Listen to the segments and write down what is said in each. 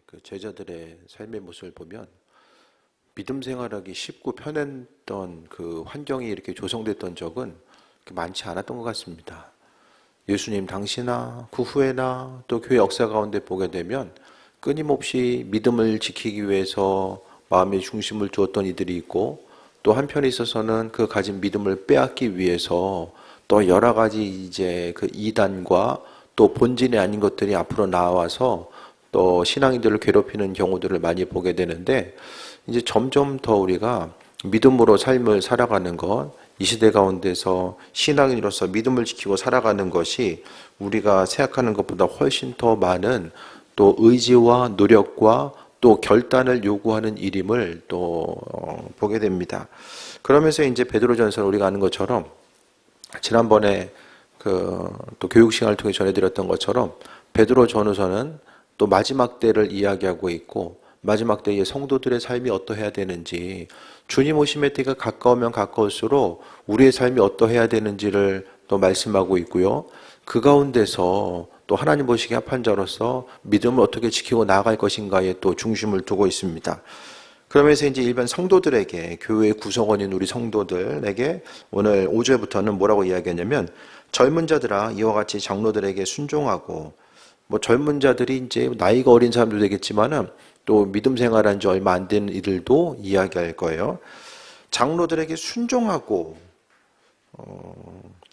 그 제자들의 삶의 모습을 보면 믿음 생활하기 쉽고 편했던 그 환경이 이렇게 조성됐던 적은 많지 않았던 것 같습니다. 예수님 당시나 그 후에나 또 교회 역사 가운데 보게 되면 끊임없이 믿음을 지키기 위해서 마음의 중심을 두었던 이들이 있고, 또 한편에 있어서는 그 가진 믿음을 빼앗기 위해서 또 여러 가지 이제 그 이단과 또 본질이 아닌 것들이 앞으로 나와서 또 신앙인들을 괴롭히는 경우들을 많이 보게 되는데, 이제 점점 더 우리가 믿음으로 삶을 살아가는 것, 이 시대 가운데서 신앙인으로서 믿음을 지키고 살아가는 것이 우리가 생각하는 것보다 훨씬 더 많은 또 의지와 노력과 또 결단을 요구하는 일임을 또 보게 됩니다. 그러면서 이제 베드로전서를 우리가 아는 것처럼, 지난번에 또 교육 시간을 통해 전해드렸던 것처럼 베드로 전후서는 또 마지막 때를 이야기하고 있고, 마지막 때의 성도들의 삶이 어떠해야 되는지, 주님 오심의 때가 가까우면 가까울수록 우리의 삶이 어떠해야 되는지를 또 말씀하고 있고요. 그 가운데서 또 하나님 보시기에 합한 자로서 믿음을 어떻게 지키고 나아갈 것인가에 또 중심을 두고 있습니다. 그러면서 이제 일반 성도들에게, 교회의 구성원인 우리 성도들에게 오늘 5절부터는 뭐라고 이야기하냐면, 젊은 자들아 이와 같이 장로들에게 순종하고, 젊은 자들이 이제 나이가 어린 사람도 되겠지만은 또 믿음 생활한 지 얼마 안 된 이들도 이야기할 거예요. 장로들에게 순종하고,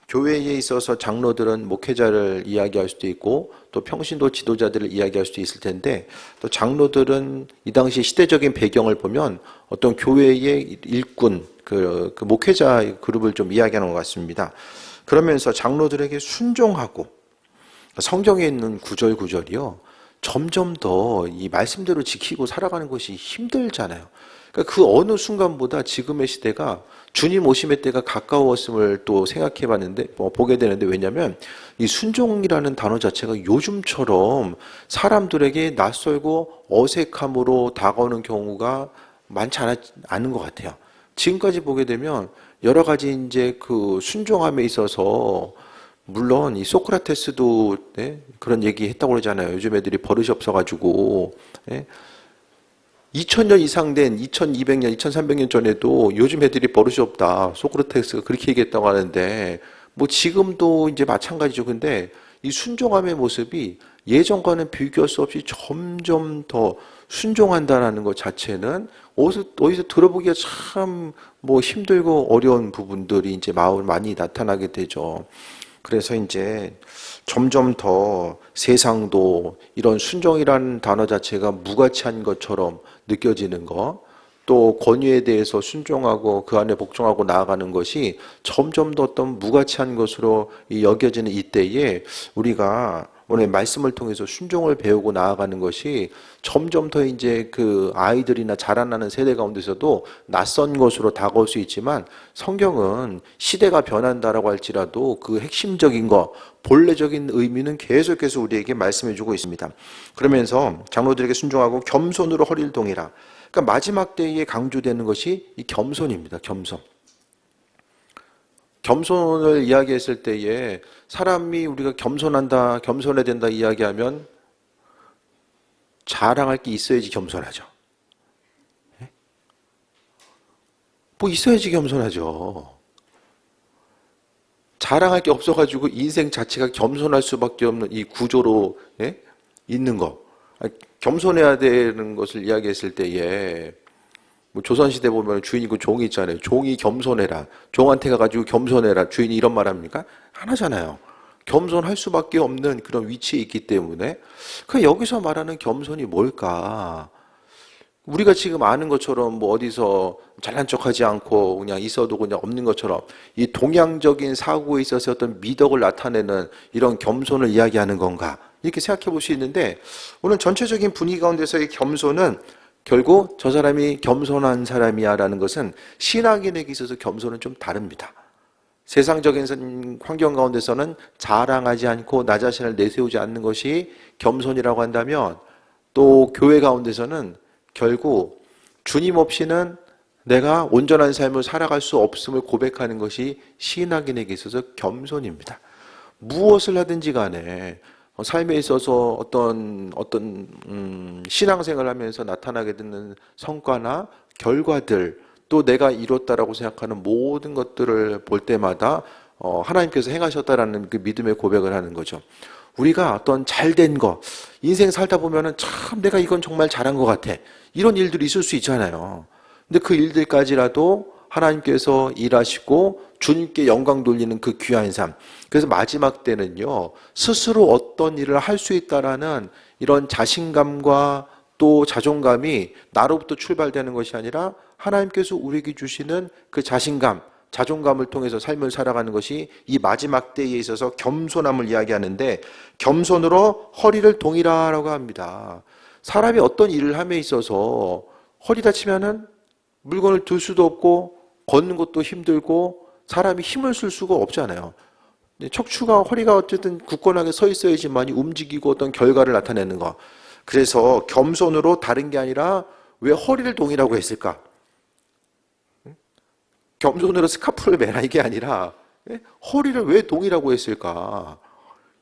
교회에 있어서 장로들은 목회자를 이야기할 수도 있고 또 평신도 지도자들을 이야기할 수도 있을 텐데, 또 장로들은 이 당시 시대적인 배경을 보면 어떤 교회의 일꾼, 그 목회자 그룹을 좀 이야기하는 것 같습니다. 그러면서 장로들에게 순종하고, 성경에 있는 구절이요, 점점 더 이 말씀대로 지키고 살아가는 것이 힘들잖아요. 그러니까 그 어느 순간보다 지금의 시대가 주님 오심의 때가 가까웠음을 또 생각해 봤는데, 보게 되는데, 왜냐면 이 순종이라는 단어 자체가 요즘처럼 사람들에게 낯설고 어색함으로 다가오는 경우가 많지 않은 것 같아요. 지금까지 보게 되면 여러 가지 이제 그 순종함에 있어서, 물론 이 소크라테스도 그런 얘기 했다고 그러잖아요. 요즘 애들이 버릇이 없어가지고 2000년 이상 된 2200년, 2300년 전에도 요즘 애들이 버릇이 없다, 소크라테스가 그렇게 얘기했다고 하는데, 지금도 이제 마찬가지죠. 근데 이 순종함의 모습이 예전과는 비교할 수 없이 점점 더 순종한다는 것 자체는 어디서 들어보기가 참 힘들고 어려운 부분들이 이제 마음을 많이 나타나게 되죠. 그래서 이제 점점 더 세상도 이런 순종이라는 단어 자체가 무가치한 것처럼 느껴지는 것, 또 권위에 대해서 순종하고 그 안에 복종하고 나아가는 것이 점점 더 어떤 무가치한 것으로 여겨지는 이때에, 우리가 오늘 말씀을 통해서 순종을 배우고 나아가는 것이 점점 더 이제 그 아이들이나 자라나는 세대 가운데서도 낯선 것으로 다가올 수 있지만, 성경은 시대가 변한다라고 할지라도 그 핵심적인 것, 본래적인 의미는 계속해서 우리에게 말씀해 주고 있습니다. 그러면서 장로들에게 순종하고 겸손으로 허리를 동이라. 그러니까 마지막 때에 강조되는 것이 이 겸손입니다. 겸손. 겸손을 이야기했을 때에 사람이 우리가 겸손한다, 겸손해야 된다 이야기하면 자랑할 게 있어야지 겸손하죠. 있어야지 겸손하죠. 자랑할 게 없어가지고 인생 자체가 겸손할 수밖에 없는 이 구조로 있는 거. 겸손해야 되는 것을 이야기했을 때에, 조선시대 보면 주인이고 종이 있잖아요. 종이 겸손해라. 종한테 가가지고 겸손해라. 주인이 이런 말 합니까? 안 하잖아요. 겸손할 수밖에 없는 그런 위치에 있기 때문에, 여기서 말하는 겸손이 뭘까? 우리가 지금 아는 것처럼 어디서 잘난 척하지 않고 그냥 있어도 그냥 없는 것처럼 이 동양적인 사고에 있어서 어떤 미덕을 나타내는 이런 겸손을 이야기하는 건가? 이렇게 생각해 볼 수 있는데, 오늘 전체적인 분위기 가운데서의 겸손은 결국 저 사람이 겸손한 사람이야 라는 것은 신앙인에게 있어서 겸손은 좀 다릅니다. 세상적인 환경 가운데서는 자랑하지 않고 나 자신을 내세우지 않는 것이 겸손이라고 한다면, 또 교회 가운데서는 결국 주님 없이는 내가 온전한 삶을 살아갈 수 없음을 고백하는 것이 신앙인에게 있어서 겸손입니다. 무엇을 하든지 간에 삶에 있어서 어떤 신앙생활을 하면서 나타나게 되는 성과나 결과들, 또 내가 이뤘다라고 생각하는 모든 것들을 볼 때마다 하나님께서 행하셨다라는 그 믿음의 고백을 하는 거죠. 우리가 어떤 잘된 거, 인생 살다 보면은 참 내가 이건 정말 잘한 것 같아, 이런 일들이 있을 수 있잖아요. 근데 그 일들까지라도 하나님께서 일하시고 주님께 영광 돌리는 그 귀한 삶. 그래서 마지막 때는요, 스스로 어떤 일을 할 수 있다라는 이런 자신감과 또 자존감이 나로부터 출발되는 것이 아니라 하나님께서 우리에게 주시는 그 자신감, 자존감을 통해서 삶을 살아가는 것이 이 마지막 때에 있어서 겸손함을 이야기하는데, 겸손으로 허리를 동이라라고 합니다. 사람이 어떤 일을 함에 있어서 허리 다치면은 물건을 들 수도 없고 걷는 것도 힘들고 사람이 힘을 쓸 수가 없잖아요. 척추가, 허리가 어쨌든 굳건하게 서 있어야지만이 움직이고 어떤 결과를 나타내는 거. 그래서 겸손으로, 다른 게 아니라 왜 허리를 동이라고 했을까? 겸손으로 스카프를 매라, 이게 아니라 허리를 왜 동이라고 했을까?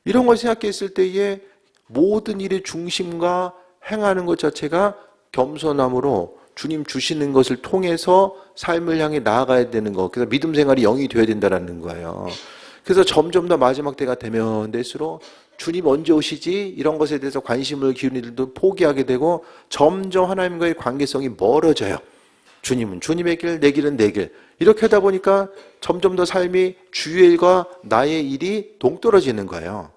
이런 걸 생각했을 때에 모든 일의 중심과 행하는 것 자체가 겸손함으로 주님 주시는 것을 통해서 삶을 향해 나아가야 되는 거. 그래서 믿음 생활이 영이 되어야 된다는 거예요. 그래서 점점 더 마지막 때가 되면 될수록 주님 언제 오시지? 이런 것에 대해서 관심을 기울이는 일도 포기하게 되고 점점 하나님과의 관계성이 멀어져요. 주님은 주님의 길, 내 길은 내 길. 이렇게 하다 보니까 점점 더 삶이 주의 일과 나의 일이 동떨어지는 거예요.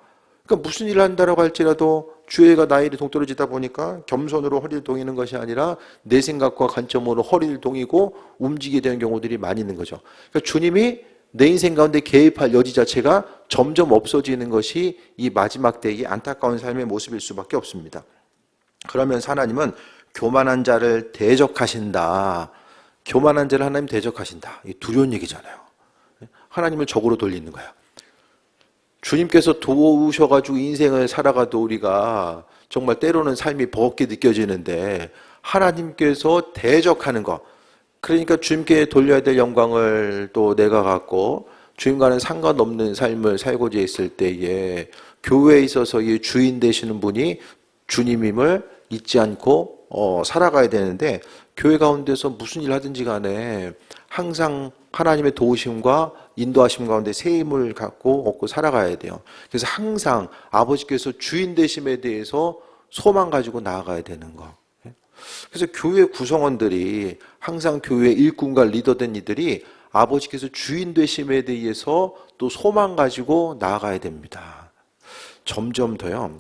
그러니까 무슨 일을 한다라고 할지라도 주의 일과 나의 일이 동떨어지다 보니까 겸손으로 허리를 동이는 것이 아니라 내 생각과 관점으로 허리를 동이고 움직이게 되는 경우들이 많이 있는 거죠. 그러니까 주님이 내 인생 가운데 개입할 여지 자체가 점점 없어지는 것이 이 마지막 때의 안타까운 삶의 모습일 수밖에 없습니다. 그러면서 하나님은 교만한 자를 대적하신다. 교만한 자를 하나님 대적하신다. 이 두려운 얘기잖아요. 하나님을 적으로 돌리는 거야. 주님께서 도우셔가지고 인생을 살아가도 우리가 정말 때로는 삶이 버겁게 느껴지는데 하나님께서 대적하는 것, 그러니까 주님께 돌려야 될 영광을 또 내가 갖고 주님과는 상관없는 삶을 살고자 했을 때에 교회에 있어서 이 주인 되시는 분이 주님임을 잊지 않고 살아가야 되는데, 교회 가운데서 무슨 일 하든지 간에 항상 하나님의 도우심과 인도하심 가운데 새 힘을 갖고 얻고 살아가야 돼요. 그래서 항상 아버지께서 주인 되심에 대해서 소망 가지고 나아가야 되는 거. 그래서 교회 구성원들이 항상 교회 일꾼과 리더된 이들이 아버지께서 주인 되심에 대해서 또 소망 가지고 나아가야 됩니다. 점점 더요.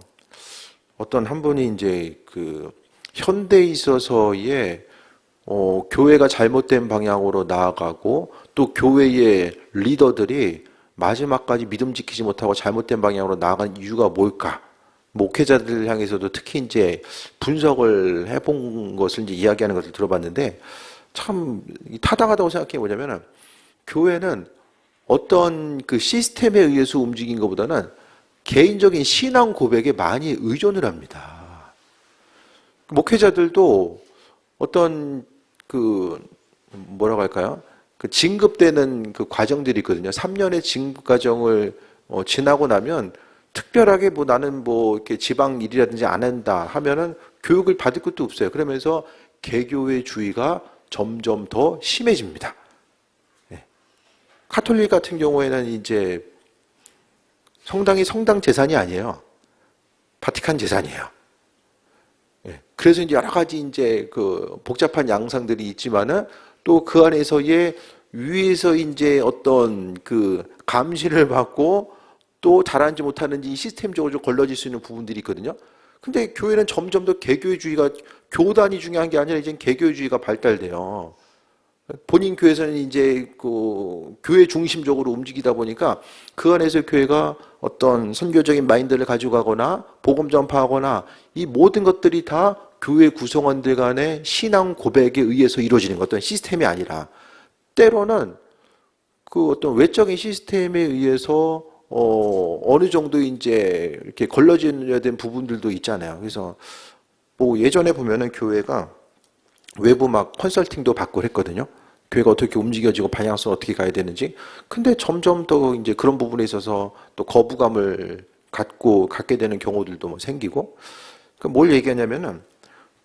어떤 한 분이 이제 그 현대에 있어서의 교회가 잘못된 방향으로 나아가고 또 교회의 리더들이 마지막까지 믿음 지키지 못하고 잘못된 방향으로 나아간 이유가 뭘까? 목회자들 향해서도 특히 이제 분석을 해본 것을 이제 이야기하는 것을 들어봤는데 참 타당하다고 생각해. 뭐냐면은 교회는 어떤 그 시스템에 의해서 움직인 것보다는 개인적인 신앙 고백에 많이 의존을 합니다. 목회자들도 어떤 그 뭐라고 할까요? 그 진급되는 그 과정들이 있거든요. 3년의 진급 과정을 지나고 나면 특별하게 뭐 나는 뭐 이렇게 지방 일이라든지 안 한다 하면은 교육을 받을 것도 없어요. 그러면서 개교회주의가 점점 더 심해집니다. 네. 카톨릭 같은 경우에는 이제 성당이 성당 재산이 아니에요. 바티칸 재산이에요. 네. 그래서 이제 여러 가지 이제 그 복잡한 양상들이 있지만은 또 그 안에서의 위에서 이제 어떤 그 감시를 받고 또 잘하는지 못하는지 시스템적으로 좀 걸러질 수 있는 부분들이 있거든요. 근데 교회는 점점 더 개교회주의가, 교단이 중요한 게 아니라 이제 개교회주의가 발달돼요. 본인 교회에서는 이제 그 교회 중심적으로 움직이다 보니까 그 안에서 교회가 어떤 선교적인 마인드를 가지고 가거나 복음 전파하거나 이 모든 것들이 다 교회 구성원들 간의 신앙 고백에 의해서 이루어지는 어떤 시스템이 아니라 때로는 그 어떤 외적인 시스템에 의해서 어느 정도 이제 이렇게 걸러져야 된 부분들도 있잖아요. 그래서 뭐 예전에 보면은 교회가 외부 막 컨설팅도 받고 했거든요. 교회가 어떻게 움직여지고 방향성을 어떻게 가야 되는지. 근데 점점 더 이제 그런 부분에 있어서 또 거부감을 갖게 되는 경우들도 뭐 생기고. 그러니까 뭘 얘기하냐면은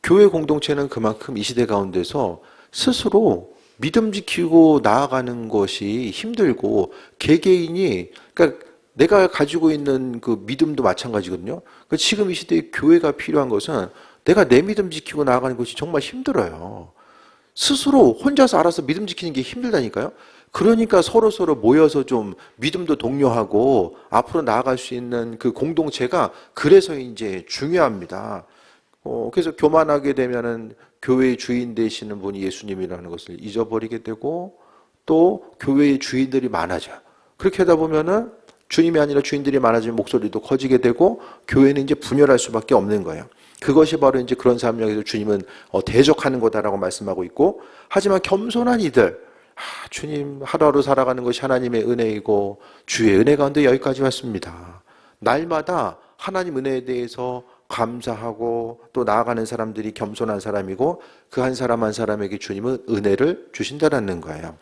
교회 공동체는 그만큼 이 시대 가운데서 스스로 믿음 지키고 나아가는 것이 힘들고, 개개인이, 그러니까 내가 가지고 있는 그 믿음도 마찬가지거든요. 그러니까 지금 이 시대에 교회가 필요한 것은 내가 내 믿음 지키고 나아가는 것이 정말 힘들어요. 스스로 혼자서 알아서 믿음 지키는 게 힘들다니까요. 그러니까 서로 모여서 좀 믿음도 독려하고 앞으로 나아갈 수 있는 그 공동체가 그래서 이제 중요합니다. 그래서 교만하게 되면은 교회의 주인 되시는 분이 예수님이라는 것을 잊어버리게 되고, 또 교회의 주인들이 많아져요. 그렇게 하다 보면은 주님이 아니라 주인들이 많아지면 목소리도 커지게 되고, 교회는 이제 분열할 수밖에 없는 거예요. 그것이 바로 이제 그런 사람에게서 주님은 대적하는 거다라고 말씀하고 있고, 하지만 겸손한 이들, 주님 하루하루 살아가는 것이 하나님의 은혜이고 주의 은혜 가운데 여기까지 왔습니다. 날마다 하나님 은혜에 대해서 감사하고 또 나아가는 사람들이 겸손한 사람이고, 그 한 사람 한 사람에게 주님은 은혜를 주신다는 거예요.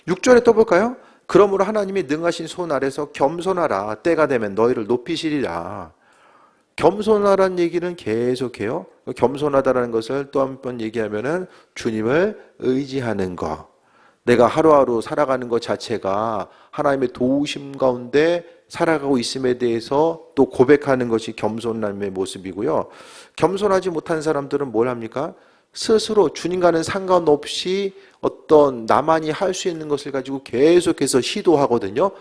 6절에 또 볼까요? 그러므로 하나님이 능하신 손 아래서 겸손하라. 때가 되면 너희를 높이시리라. 겸손하라는 얘기는 계속해요. 겸손하다라는 것을 또 한 번 얘기하면은 주님을 의지하는 것. 내가 하루하루 살아가는 것 자체가 하나님의 도우심 가운데 살아가고 있음에 대해서 또 고백하는 것이 겸손함의 모습이고요. 겸손하지 못한 사람들은 뭘 합니까? 스스로 주님과는 상관없이 어떤 나만이 할 수 있는 것을 가지고 계속해서 시도하거든요.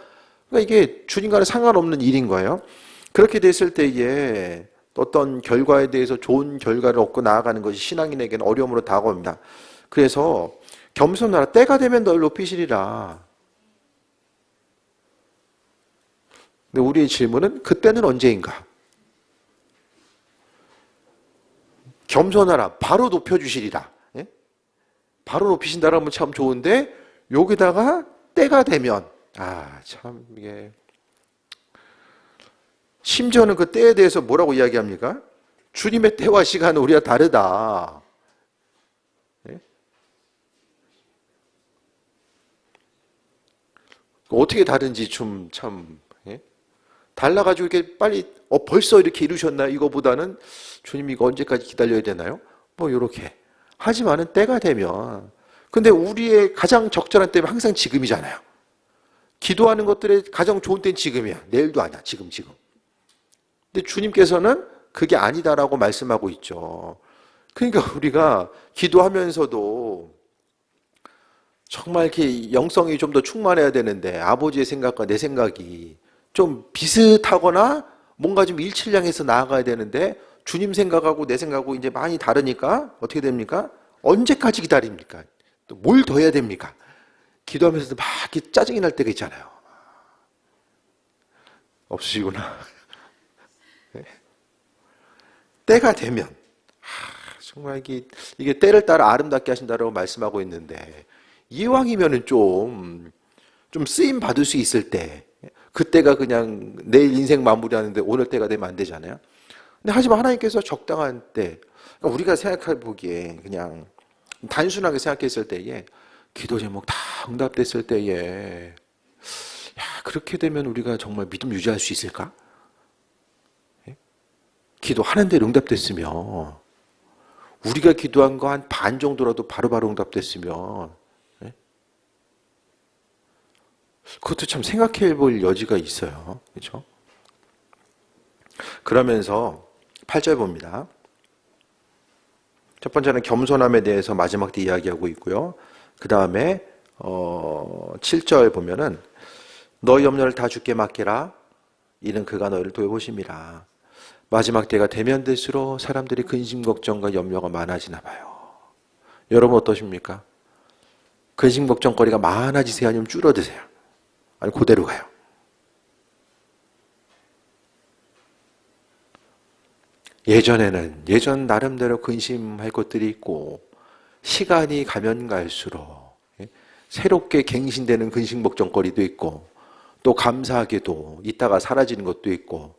그러니까 이게 주님과는 상관없는 일인 거예요. 그렇게 됐을 때에 어떤 결과에 대해서 좋은 결과를 얻고 나아가는 것이 신앙인에게는 어려움으로 다가옵니다. 그래서 겸손하라. 때가 되면 널 높이시리라. 근데 우리의 질문은 그때는 언제인가? 겸손하라. 바로 높여주시리라. 예? 바로 높이신다라면 하면 참 좋은데, 여기다가 때가 되면, 참 이게, 심지어는 그 때에 대해서 뭐라고 이야기합니까? 주님의 때와 시간은 우리가 다르다. 예? 어떻게 다른지 좀 참, 예? 달라가지고 이렇게 빨리, 벌써 이렇게 이루셨나? 이거보다는 주님 이거 언제까지 기다려야 되나요? 뭐, 요렇게. 하지만은 때가 되면, 근데 우리의 가장 적절한 때는 항상 지금이잖아요. 기도하는 것들의 가장 좋은 때는 지금이야. 내일도 아니야. 지금. 근데 주님께서는 그게 아니다라고 말씀하고 있죠. 그러니까 우리가 기도하면서도 정말 이렇게 영성이 좀 더 충만해야 되는데, 아버지의 생각과 내 생각이 좀 비슷하거나 뭔가 좀 일치를 향해서 나아가야 되는데, 주님 생각하고 내 생각하고 이제 많이 다르니까 어떻게 됩니까? 언제까지 기다립니까? 또 뭘 더 해야 됩니까? 기도하면서도 막 이렇게 짜증이 날 때가 있잖아요. 없으시구나. 때가 되면, 정말 이게 때를 따라 아름답게 하신다라고 말씀하고 있는데, 이왕이면은 좀 쓰임 받을 수 있을 때, 그때가 그냥 내일 인생 마무리하는데 오늘 때가 되면 안 되잖아요. 근데 하지만 하나님께서 적당한 때, 그러니까 우리가 생각해 보기에 그냥 단순하게 생각했을 때에, 기도 제목 다 응답됐을 때에, 그렇게 되면 우리가 정말 믿음 유지할 수 있을까? 기도하는 대로 응답됐으면, 우리가 기도한 거 한 반 정도라도 바로바로 응답됐으면, 그것도 참 생각해 볼 여지가 있어요. 그렇죠? 그러면서 8절 봅니다. 첫 번째는 겸손함에 대해서 마지막 때 이야기하고 있고요. 그 다음에 7절 보면은 너희 염려를 다 주께 맡기라. 이는 그가 너희를 돌보심이라. 마지막 때가 되면 될수록 사람들이 근심 걱정과 염려가 많아지나 봐요. 여러분 어떠십니까? 근심 걱정거리가 많아지세요? 아니면 줄어드세요? 아니 그대로 가요? 예전 나름대로 근심할 것들이 있고, 시간이 가면 갈수록 새롭게 갱신되는 근심 걱정거리도 있고, 또 감사하게도 있다가 사라지는 것도 있고,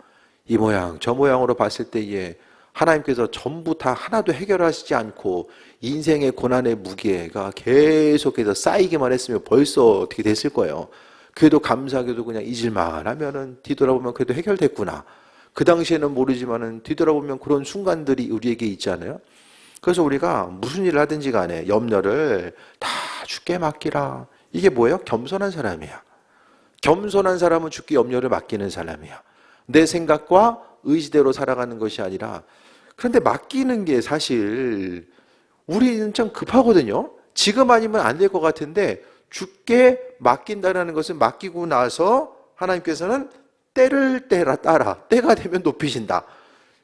이 모양 저 모양으로 봤을 때에 하나님께서 전부 다 하나도 해결하시지 않고 인생의 고난의 무게가 계속해서 쌓이기만 했으면 벌써 어떻게 됐을 거예요. 그래도 감사하게도 그냥 잊을만 하면은 뒤돌아보면 그래도 해결됐구나. 그 당시에는 모르지만은 뒤돌아보면 그런 순간들이 우리에게 있잖아요. 그래서 우리가 무슨 일을 하든지 간에 염려를 다 주께 맡기라. 이게 뭐예요? 겸손한 사람이야. 겸손한 사람은 주께 염려를 맡기는 사람이야. 내 생각과 의지대로 살아가는 것이 아니라. 그런데 맡기는 게 사실 우리는 좀 급하거든요. 지금 아니면 안 될 것 같은데 주께 맡긴다는 것은 맡기고 나서 하나님께서는 때를 따라 때가 되면 높이신다.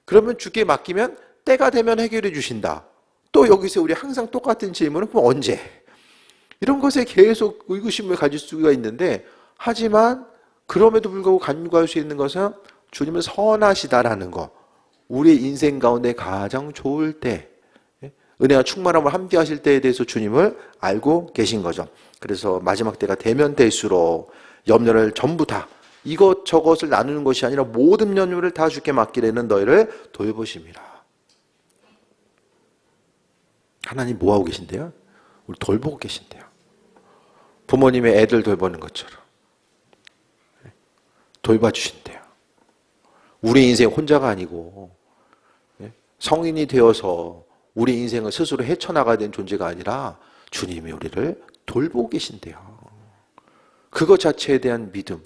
그러면 주께 맡기면 때가 되면 해결해 주신다. 또 여기서 우리 항상 똑같은 질문은 그럼 언제? 이런 것에 계속 의구심을 가질 수가 있는데, 하지만 그럼에도 불구하고 간구할 수 있는 것은 주님은 선하시다라는 거. 우리의 인생 가운데 가장 좋을 때, 은혜와 충만함을 함께 하실 때에 대해서 주님을 알고 계신 거죠. 그래서 마지막 때가 되면 될수록 염려를 전부 다 이것저것을 나누는 것이 아니라 모든 염려를 다 주께 맡기려는 너희를 돌보심이라. 하나님 뭐하고 계신데요? 우리 돌보고 계신데요. 부모님의 애들 돌보는 것처럼 돌봐주신대요. 우리 인생 혼자가 아니고 성인이 되어서 우리 인생을 스스로 헤쳐나가야 되는 존재가 아니라 주님이 우리를 돌보고 계신대요. 그것 자체에 대한 믿음,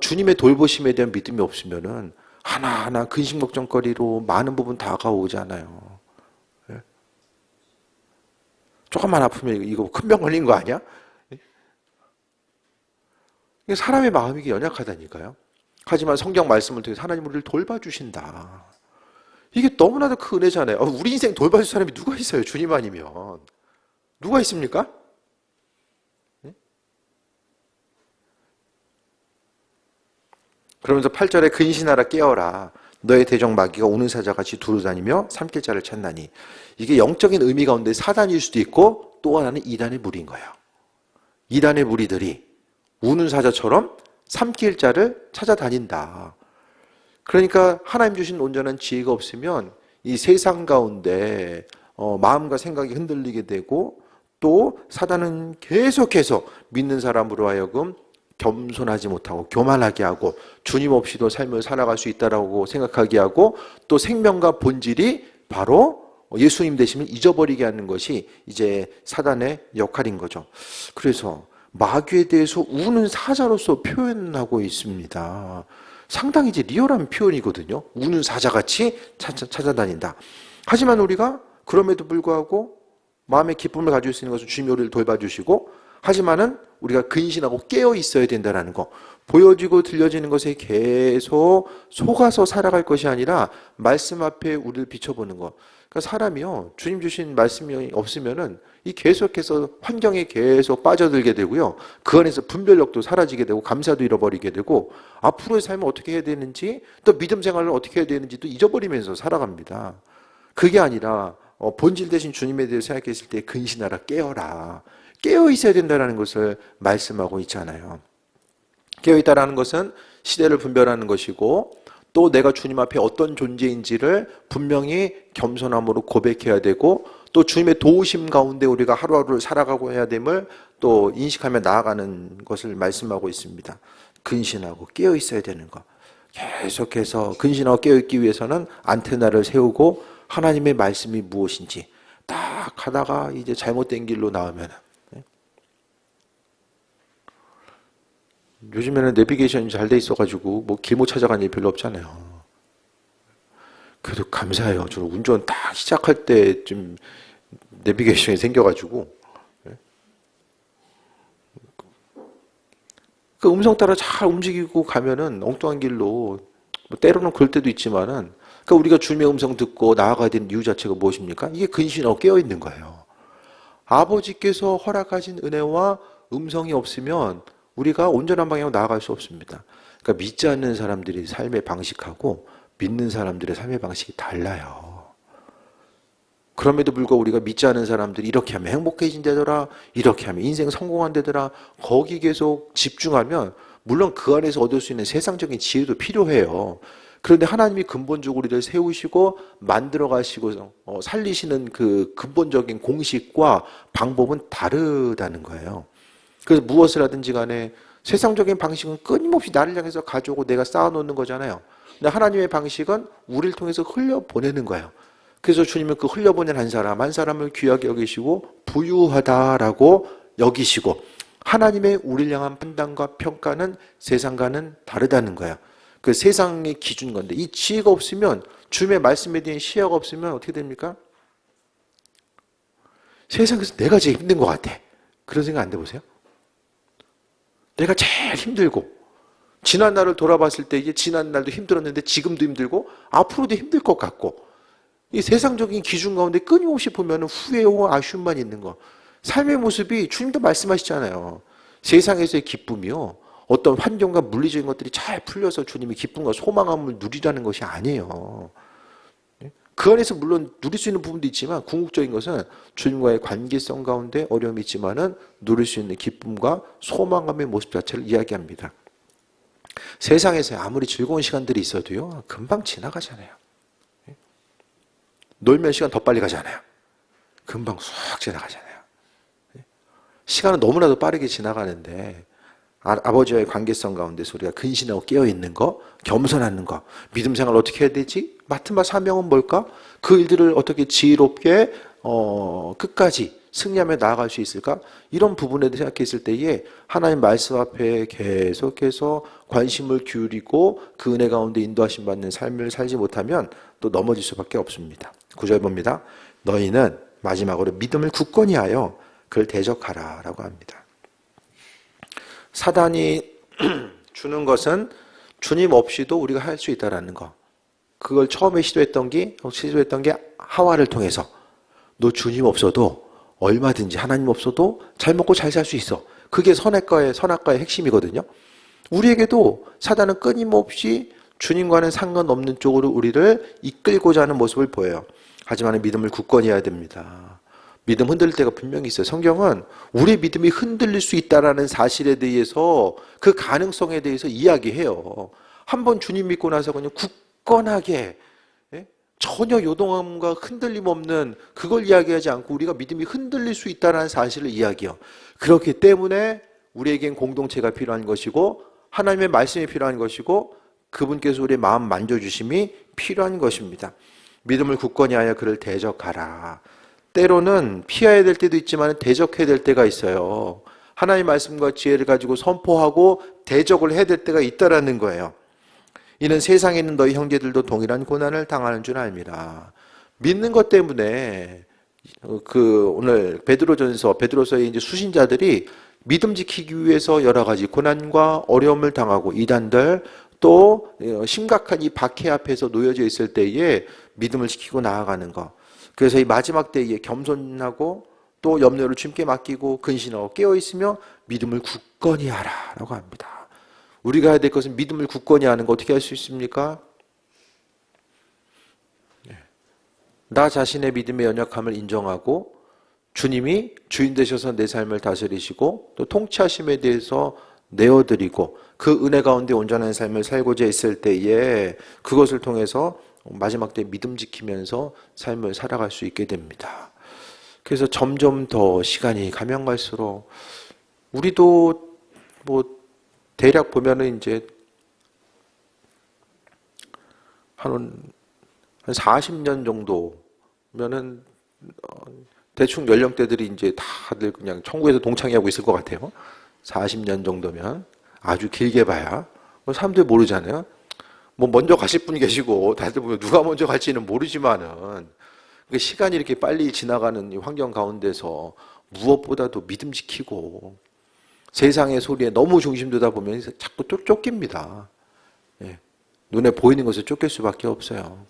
주님의 돌보심에 대한 믿음이 없으면은 하나하나 근심 걱정거리로 많은 부분 다가오잖아요. 조금만 아프면 이거 큰 병 걸린 거 아니야? 사람의 마음이 연약하다니까요. 하지만 성경 말씀을 통해서 하나님 우리를 돌봐주신다. 이게 너무나도 큰 은혜잖아요. 우리 인생 돌봐줄 사람이 누가 있어요? 주님 아니면. 누가 있습니까? 그러면서 8절에 근신하라 깨어라. 너의 대적 마귀가 우는 사자같이 두루다니며 삼킬 자를 찾나니. 이게 영적인 의미 가운데 사단일 수도 있고 또 하나는 이단의 무리인 거예요. 이단의 무리들이 우는 사자처럼 삼킬 자를 찾아다닌다. 그러니까 하나님 주신 온전한 지혜가 없으면 이 세상 가운데 마음과 생각이 흔들리게 되고 또 사단은 계속해서 믿는 사람으로 하여금 겸손하지 못하고 교만하게 하고 주님 없이도 삶을 살아갈 수 있다라고 생각하게 하고 또 생명과 본질이 바로 예수님 되심을 잊어버리게 하는 것이 이제 사단의 역할인 거죠. 그래서 마귀에 대해서 우는 사자로서 표현하고 있습니다. 상당히 이제 리얼한 표현이거든요. 우는 사자같이 찾아다닌다. 하지만 우리가 그럼에도 불구하고 마음의 기쁨을 가질 수 있는 것은 주님이 우리를 돌봐주시고, 하지만은 우리가 근신하고 깨어 있어야 된다는 거. 보여지고 들려지는 것에 계속 속아서 살아갈 것이 아니라 말씀 앞에 우리를 비춰보는 거. 그러니까 사람이요, 주님 주신 말씀이 없으면은 이 계속해서 환경에 계속 빠져들게 되고요. 그 안에서 분별력도 사라지게 되고 감사도 잃어버리게 되고 앞으로의 삶을 어떻게 해야 되는지 또 믿음 생활을 어떻게 해야 되는지도 잊어버리면서 살아갑니다. 그게 아니라 본질 대신 주님에 대해 생각했을 때 근신하라, 깨어라. 깨어 있어야 된다는 것을 말씀하고 있잖아요. 깨어 있다라는 것은 시대를 분별하는 것이고 또 내가 주님 앞에 어떤 존재인지를 분명히 겸손함으로 고백해야 되고 또 주님의 도우심 가운데 우리가 하루하루를 살아가고 해야 됨을 또 인식하며 나아가는 것을 말씀하고 있습니다. 근신하고 깨어 있어야 되는 것. 계속해서 근신하고 깨어 있기 위해서는 안테나를 세우고 하나님의 말씀이 무엇인지 딱 하다가 이제 잘못된 길로 나오면, 요즘에는 내비게이션이 잘 돼 있어가지고 뭐 길 못 찾아가는 일 별로 없잖아요. 그래도 감사해요. 저는 운전 딱 시작할 때 좀 내비게이션이 생겨가지고 그 음성 따라 잘 움직이고 가면은 엉뚱한 길로, 뭐 때로는 그럴 때도 있지만은, 그러니까 우리가 주님의 음성 듣고 나아가야 되는 이유 자체가 무엇입니까? 이게 근신하고 깨어 있는 거예요. 아버지께서 허락하신 은혜와 음성이 없으면 우리가 온전한 방향으로 나아갈 수 없습니다. 그러니까 믿지 않는 사람들의 삶의 방식하고 믿는 사람들의 삶의 방식이 달라요. 그럼에도 불구하고 우리가 믿지 않은 사람들이 이렇게 하면 행복해진다더라, 이렇게 하면 인생 성공한다더라, 거기 계속 집중하면 물론 그 안에서 얻을 수 있는 세상적인 지혜도 필요해요. 그런데 하나님이 근본적으로 우리를 세우시고 만들어 가시고 살리시는 그 근본적인 공식과 방법은 다르다는 거예요. 그래서 무엇을 하든지 간에 세상적인 방식은 끊임없이 나를 향해서 가져오고 내가 쌓아놓는 거잖아요. 근데 하나님의 방식은 우리를 통해서 흘려보내는 거예요. 그래서 주님은 그 흘려보낸 한 사람 한 사람을 귀하게 여기시고 부유하다라고 여기시고, 하나님의 우리를 향한 판단과 평가는 세상과는 다르다는 거예요. 그 세상의 기준 건데, 이 지혜가 없으면, 주님의 말씀에 대한 시야가 없으면 어떻게 됩니까? 세상에서 내가 제일 힘든 것 같아. 그런 생각 안 해보세요? 내가 제일 힘들고, 지난 날을 돌아봤을 때 이게 지난 날도 힘들었는데 지금도 힘들고 앞으로도 힘들 것 같고, 이 세상적인 기준 가운데 끊임없이 보면 후회와 아쉬움만 있는 거. 삶의 모습이, 주님도 말씀하시잖아요. 세상에서의 기쁨이요, 어떤 환경과 물리적인 것들이 잘 풀려서 주님이 기쁨과 소망함을 누리라는 것이 아니에요. 그 안에서 물론 누릴 수 있는 부분도 있지만, 궁극적인 것은 주님과의 관계성 가운데 어려움이 있지만은 누릴 수 있는 기쁨과 소망감의 모습 자체를 이야기합니다. 세상에서 아무리 즐거운 시간들이 있어도요, 금방 지나가잖아요. 놀면 시간 더 빨리 가잖아요. 금방 쑥 지나가잖아요. 시간은 너무나도 빠르게 지나가는데, 아버지와의 관계성 가운데서 우리가 근신하고 깨어있는 거, 겸손하는 거, 믿음 생활을 어떻게 해야 되지? 맡은 바 사명은 뭘까? 그 일들을 어떻게 지혜롭게 끝까지 승리하며 나아갈 수 있을까? 이런 부분에 대해 생각했을 때에 하나님 말씀 앞에 계속해서 관심을 기울이고 그 은혜 가운데 인도하심 받는 삶을 살지 못하면 또 넘어질 수밖에 없습니다. 9절 봅니다. 너희는, 마지막으로 믿음을 굳건히 하여 그를 대적하라 라고 합니다. 사단이 주는 것은 주님 없이도 우리가 할 수 있다라는 거. 그걸 처음에 시도했던 게 하와를 통해서, 너 주님 없어도 얼마든지, 하나님 없어도 잘 먹고 잘 살 수 있어. 그게 선악과의 핵심이거든요. 우리에게도 사단은 끊임없이 주님과는 상관없는 쪽으로 우리를 이끌고자 하는 모습을 보여요. 하지만 믿음을 굳건히 해야 됩니다. 믿음 흔들릴 때가 분명히 있어요. 성경은 우리의 믿음이 흔들릴 수 있다는 사실에 대해서, 그 가능성에 대해서 이야기해요. 한번 주님 믿고 나서 그냥 굳건하게, 전혀 요동함과 흔들림 없는 그걸 이야기하지 않고 우리가 믿음이 흔들릴 수 있다는 사실을 이야기해요. 그렇기 때문에 우리에겐 공동체가 필요한 것이고, 하나님의 말씀이 필요한 것이고, 그분께서 우리의 마음 만져주심이 필요한 것입니다. 믿음을 굳건히 하여 그를 대적하라. 때로는 피해야 될 때도 있지만 대적해야 될 때가 있어요. 하나님의 말씀과 지혜를 가지고 선포하고 대적을 해야 될 때가 있다라는 거예요. 이는 세상에 있는 너희 형제들도 동일한 고난을 당하는 줄 압니다. 믿는 것 때문에 오늘 베드로서의 이제 수신자들이 믿음 지키기 위해서 여러 가지 고난과 어려움을 당하고, 이단들 또 심각한 이 박해 앞에서 놓여져 있을 때에 믿음을 지키고 나아가는 것. 그래서 이 마지막 때에 겸손하고 또 염려를 주님께 맡기고 근신하고 깨어있으며 믿음을 굳건히 하라라고 합니다. 우리가 해야 될 것은 믿음을 굳건히 하는 거. 어떻게 할 수 있습니까? 나 자신의 믿음의 연약함을 인정하고 주님이 주인 되셔서 내 삶을 다스리시고 또 통치하심에 대해서 내어드리고 그 은혜 가운데 온전한 삶을 살고자 했을 때에 그것을 통해서 마지막 때 믿음 지키면서 삶을 살아갈 수 있게 됩니다. 그래서 점점 더 시간이 가면 갈수록 우리도 대략 보면은 이제 한 40년 정도면은 대충 연령대들이 이제 다들 그냥 천국에서 동창회하고 있을 것 같아요. 40년 정도면 아주 길게 봐야. 사람들이 모르잖아요. 먼저 가실 분이 계시고 다들 보면 누가 먼저 갈지는 모르지만은 시간이 이렇게 빨리 지나가는 이 환경 가운데서 무엇보다도 믿음 지키고 세상의 소리에 너무 중심되다 보면 자꾸 쫓깁니다. 눈에 보이는 것을 쫓길 수밖에 없어요.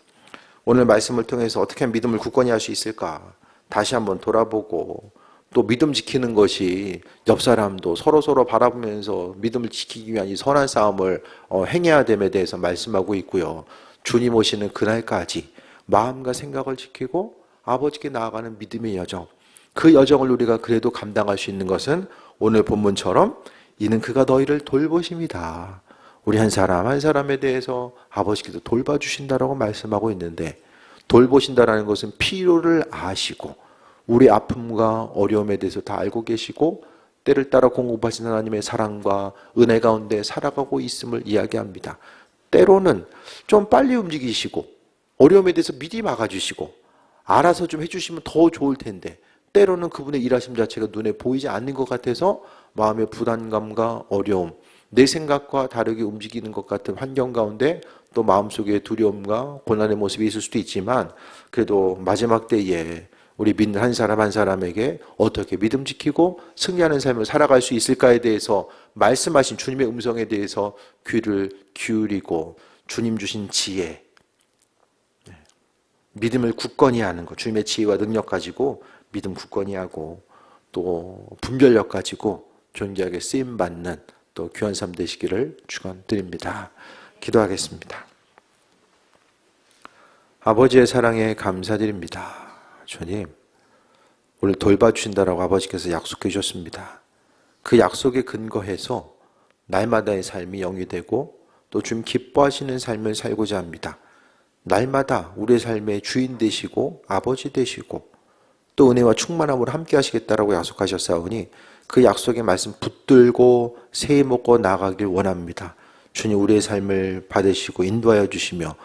오늘 말씀을 통해서 어떻게 하면 믿음을 굳건히 할 수 있을까? 다시 한번 돌아보고 또 믿음 지키는 것이 옆 사람도 서로 바라보면서 믿음을 지키기 위한 이 선한 싸움을 행해야 됨에 대해서 말씀하고 있고요. 주님 오시는 그날까지 마음과 생각을 지키고 아버지께 나아가는 믿음의 여정, 그 여정을 우리가 그래도 감당할 수 있는 것은 오늘 본문처럼 이는 그가 너희를 돌보심이다. 우리 한 사람 한 사람에 대해서 아버지께서 돌봐주신다라고 말씀하고 있는데, 돌보신다라는 것은 필요를 아시고 우리 아픔과 어려움에 대해서 다 알고 계시고 때를 따라 공급하신 하나님의 사랑과 은혜 가운데 살아가고 있음을 이야기합니다. 때로는 좀 빨리 움직이시고 어려움에 대해서 미리 막아주시고 알아서 좀 해주시면 더 좋을 텐데 때로는 그분의 일하심 자체가 눈에 보이지 않는 것 같아서 마음의 부담감과 어려움, 내 생각과 다르게 움직이는 것 같은 환경 가운데 또 마음속에 두려움과 고난의 모습이 있을 수도 있지만 그래도 마지막 때에 우리 믿는 한 사람 한 사람에게 어떻게 믿음 지키고 승리하는 삶을 살아갈 수 있을까에 대해서 말씀하신 주님의 음성에 대해서 귀를 기울이고 주님 주신 지혜, 믿음을 굳건히 하는 것, 주님의 지혜와 능력 가지고 믿음 굳건히 하고 또 분별력 가지고 존귀하게 쓰임받는 또 귀한 삶 되시기를 축원드립니다. 기도하겠습니다. 아버지의 사랑에 감사드립니다. 주님, 오늘 돌봐주신다라고 아버지께서 약속해 주셨습니다. 그 약속에 근거해서 날마다의 삶이 영이 되고 또 주님 기뻐하시는 삶을 살고자 합니다. 날마다 우리의 삶의 주인 되시고 아버지 되시고 또 은혜와 충만함으로 함께 하시겠다라고 약속하셨사오니 그 약속의 말씀 붙들고 새해 먹고 나가길 원합니다. 주님 우리의 삶을 받으시고 인도하여 주시며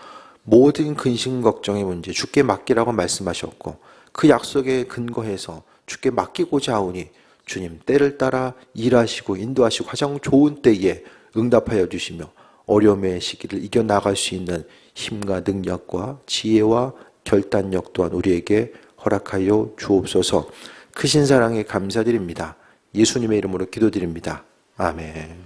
모든 근심 걱정의 문제 주께 맡기라고 말씀하셨고 그 약속에 근거해서 주께 맡기고자 하오니 주님 때를 따라 일하시고 인도하시고 가장 좋은 때에 응답하여 주시며 어려움의 시기를 이겨나갈 수 있는 힘과 능력과 지혜와 결단력 또한 우리에게 허락하여 주옵소서. 크신 사랑에 감사드립니다. 예수님의 이름으로 기도드립니다. 아멘.